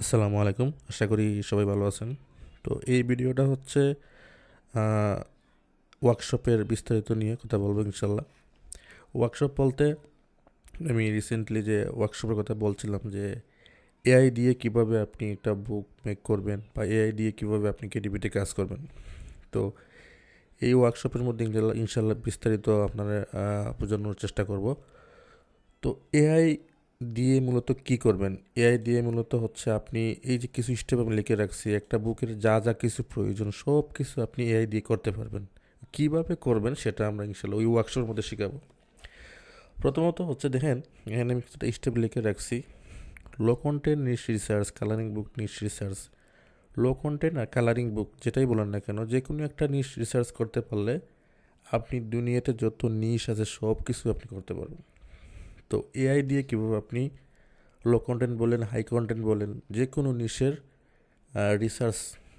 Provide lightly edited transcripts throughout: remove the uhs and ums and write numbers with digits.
আসসালামু আলাইকুম। আশা করি সবাই ভালো আছেন। তো এই ভিডিওটা হচ্ছে আহ, ওয়ার্কশপের বিস্তারিত নিয়ে কথা বলবো ইনশাল্লাহ। ওয়ার্কশপ বলতে আমি রিসেন্টলি যে ওয়ার্কশপের কথা বলছিলাম যে এআই দিয়ে কিভাবে আপনি একটা বুক মেক করবেন বা এআই দিয়ে কিভাবে আপনি ক্রিয়েটিভিটি কাজ করবেন। তো এই ওয়ার্কশপের মধ্যে ইনশাল্লাহ ইনশাল্লাহ বিস্তারিত আপনারা বোঝানোর চেষ্টা করব। তো এআই দিয়ে মূলত কি করবেন? এআই দিয়ে মূলত হচ্ছে আপনি এই যে কিছু স্টেপ আমি লিখে রাখছি, একটা বুকের যা যা কিছু প্রয়োজন সব কিছু আপনি এআই দিয়ে করতে পারবেন। কিভাবে করবেন সেটা আমরা ইনশাল্লাহ ওই ওয়ার্কশপের মধ্যে শেখাবো। প্রথমত হচ্ছে দেখেন, এখানে আমি কিছুটা স্টেপ লিখে রাখছি। লো কন্টেন্ট নিশ রিসার্চ, কালারিং বুক নিশ রিসার্চ। লো কন্টেন্ট আর কালারিং বুক যেটাই বলেন না কেন, যে কোনো একটা নিশ রিসার্চ করতে পারলে আপনি দুনিয়াতে যত নিশ আছে সব কিছু আপনি করতে পারবেন। তো এআই দিয়ে কীভাবে আপনি লো কন্টেন্ট বলেন, হাই কন্টেন্ট বলেন, যে কোনো নিশের রিসার্চ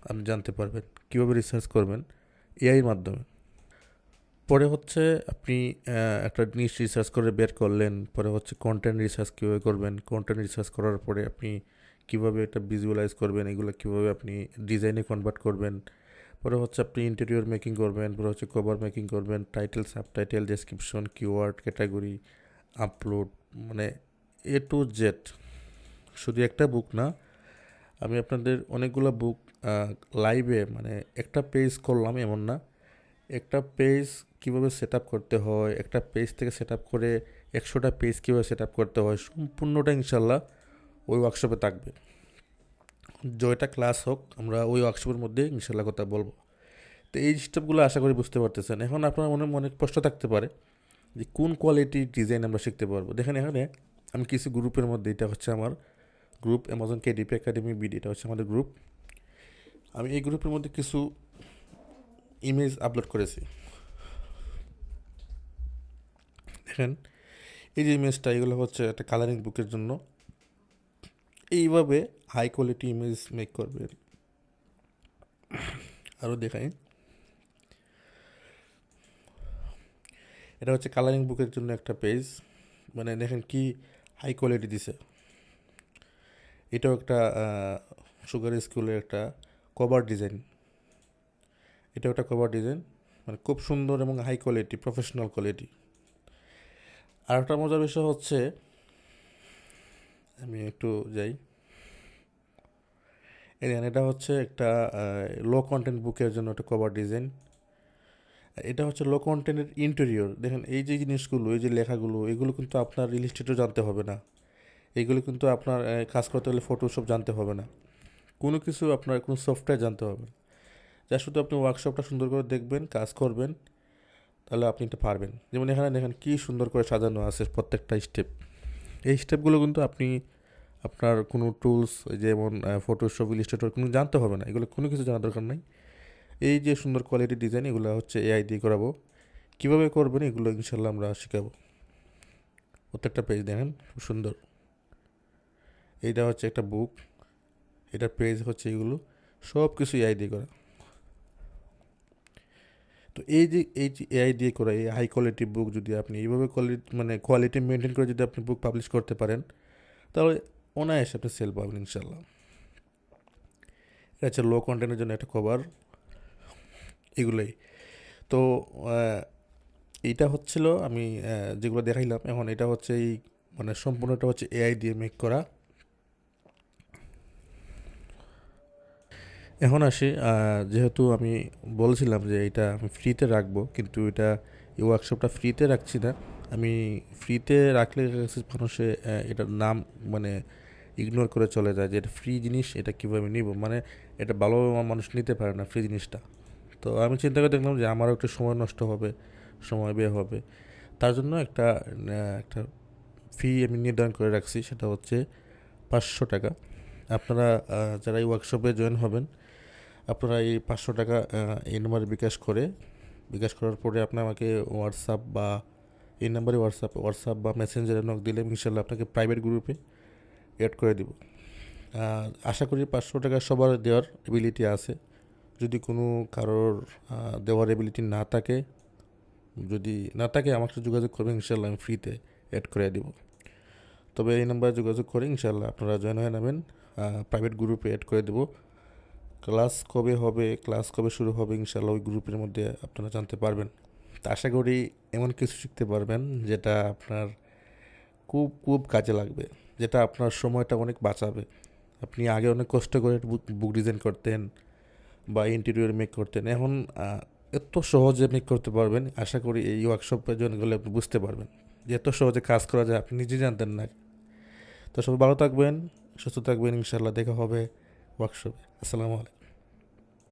আপনি জানতে পারবেন। কীভাবে রিসার্চ করবেন? এআইয়ের মাধ্যমে। পরে হচ্ছে আপনি একটা নিশ রিসার্চ করে বের করলেন, পরে হচ্ছে কন্টেন্ট রিসার্চ কীভাবে করবেন, কন্টেন্ট রিসার্চ করার পরে আপনি কীভাবে এটা ভিজুয়ালাইজ করবেন, এগুলো কীভাবে আপনি ডিজাইনে কনভার্ট করবেন। পরে হচ্ছে আপনি ইন্টেরিয়র মেকিং করবেন, পরে হচ্ছে কভার মেকিং করবেন, title, subtitle, description, keyword, category, upload, মানে এ টু জেড। শুধু একটা বুক না, আমি আপনাদের অনেকগুলো বুক লাইভে, মানে একটা পেজ করলাম এমন না, একটা পেজ কীভাবে সেট আপ করতে হয়, একটা পেজ থেকে সেট আপ করে 100টা পেজ কীভাবে সেট আপ করতে হয়, সম্পূর্ণটা ইনশাল্লাহ ওই ওয়ার্কশপে থাকবে। জয়টা ক্লাস হোক, আমরা ওই ওয়ার্কশপের মধ্যে ইনশাল্লাহ কথা বলবো। তো এই স্টেপগুলো আশা করি বুঝতে পারতেছেন। এখন আপনার মনে অনেক প্রশ্ন থাকতে পারে যে কোন কোয়ালিটির ডিজাইন আমরা শিখতে পারবো। দেখেন এখানে আমি কিছু গ্রুপের মধ্যে, এটা হচ্ছে আমার group Amazon KDP academy BD, এটা হচ্ছে আমাদের গ্রুপ। আমি এই গ্রুপের মধ্যে কিছু ইমেজ আপলোড করেছি। দেখেন এই যে ইমেজটা, এগুলো হচ্ছে একটা কালারিং বুকের জন্য। এইভাবে হাই কোয়ালিটি ইমেজ মেক করবে। আরও দেখাই, এটা হচ্ছে কালারিং বুকের জন্য একটা পেজ। মানে দেখেন কি হাই কোয়ালিটি দিছে। এটাও একটা সুগার স্কুলের একটা কভার ডিজাইন। এটাও একটা কভার ডিজাইন, মানে খুব সুন্দর এবং হাই কোয়ালিটি, প্রফেশনাল কোয়ালিটি। আর একটা মজার বিষয় হচ্ছে, আমি একটু যাই, এটা হচ্ছে একটা লো কন্টেন্ট বুকের জন্য একটা কভার ডিজাইন। এটা হচ্ছে লো কন্টেন্টের ইন্টেরিয়র। দেখেন এই যে জিনিসগুলো, এই যে লেখাগুলো, এগুলো কিন্তু আপনার ইলিস্ট্রেটর জানতে হবে না। এগুলো কিন্তু আপনার কাজ করতে হলে ফটোশপ জানতে হবে না, কোনো কিছু আপনার কোনো সফটওয়্যার জানতে হবে না। যা শুধু আপনি ওয়ার্কশপটা সুন্দর করে দেখবেন, কাজ করবেন, তাহলে আপনি এটা পারবেন। যেমন এখানে দেখেন কী সুন্দর করে সাজানো আছে প্রত্যেকটা স্টেপ। এই স্টেপগুলো কিন্তু আপনি আপনার কোনো টুলস যেমন ফটোশপ, ইলিস্ট্রেটর কোনো জানতে হবে না, এগুলো কোনো কিছু জানার দরকার নাই। এই যে সুন্দর কোয়ালিটি ডিজাইন, এগুলো হচ্ছে এআই দিয়ে করাবো। কীভাবে করবেন এগুলো ইনশাল্লাহ আমরা শেখাবো। প্রত্যেকটা পেজ দেখেন খুব সুন্দর। এইটা হচ্ছে একটা বুক, এটার পেজ হচ্ছে এগুলো, সব কিছু এআই দিয়ে করা। তো এই যে এআই দিয়ে করা এই হাই কোয়ালিটি বুক, যদি আপনি এইভাবে কোয়ালিটি, মানে কোয়ালিটি মেনটেন করে যদি আপনি বুক পাবলিশ করতে পারেন, তাহলে অনায়াসে আপনি সেল পাবেন ইনশাল্লাহ। এটা হচ্ছে লো কন্টেন্টের জন্য একটা কভার, এগুলোই। তো এইটা হচ্ছিল আমি যেগুলো দেখাইলাম। এখন এটা হচ্ছে এই, মানে সম্পূর্ণটা হচ্ছে এআই দিয়ে মেক করা। এখন আসি, যেহেতু আমি বলছিলাম যে এটা আমি ফ্রিতে রাখবো, কিন্তু এটা এই ওয়ার্কশপটা ফ্রিতে রাখছি না। আমি ফ্রিতে রাখলে মানুষে এটার নাম, মানে ইগনোর করে চলে যায় যে এটা ফ্রি জিনিস, এটা কীভাবে নিব, মানে এটা ভালোভাবে মানুষ নিতে পারে না ফ্রি জিনিসটা। তো আমি চিন্তা করে দেখলাম যে আমারও একটু সময় নষ্ট হবে, সময় ব্যয় হবে। তার জন্য একটা ফি আমি নির্ধারণ করে রাখছি, সেটা হচ্ছে 500 টাকা। আপনারা যারা এই ওয়ার্কশপে জয়েন হবেন, আপনারা এই 500 টাকা এই নাম্বারে বিকাশ করার পরে আপনি আমাকে হোয়াটসঅ্যাপ বা এই নাম্বারে হোয়াটসঅ্যাপ বা মেসেঞ্জারে নক দিলে ইনশাল্লাহ আপনাকে প্রাইভেট গ্রুপে অ্যাড করে দিব। আশা করি 500 টাকা সবার দেওয়ার এবিলিটি আছে। যদি কোনো কারোর দেওয়ার এবিলিটি না থাকে, যদি না থাকে আমার সাথে যোগাযোগ করবেন, ইনশাল্লাহ আমি ফ্রিতে অ্যাড করে দিব। তবে এই নাম্বারে যোগাযোগ করে ইনশাল্লাহ আপনারা জয়েন হয়ে নেবেন। প্রাইভেট গ্রুপে অ্যাড করে দেবো। ক্লাস কবে হবে, ক্লাস কবে শুরু হবে ইনশাল্লাহ ওই গ্রুপের মধ্যে আপনারা জানতে পারবেন। তা আশা করি এমন কিছু শিখতে পারবেন যেটা আপনার খুব খুব কাজে লাগবে, যেটা আপনার সময়টা অনেক বাঁচাবে। আপনি আগে অনেক কষ্ট করে বুক ডিজাইন করতেন বা ইন্টেরিয়র মেক করতেন, এখন এত সহজে মেক করতে পারবেন। আশা করি এই ওয়ার্কশপে জয়েন করলে আপনি বুঝতে পারবেন যে এত সহজে কাজ করা যায়, আপনি নিজে জানতেন না। তো সবাই ভালো থাকবেন, সুস্থ থাকবেন, ইনশাল্লাহ দেখা হবে ওয়ার্কশপে। আসসালামু আলাইকুম।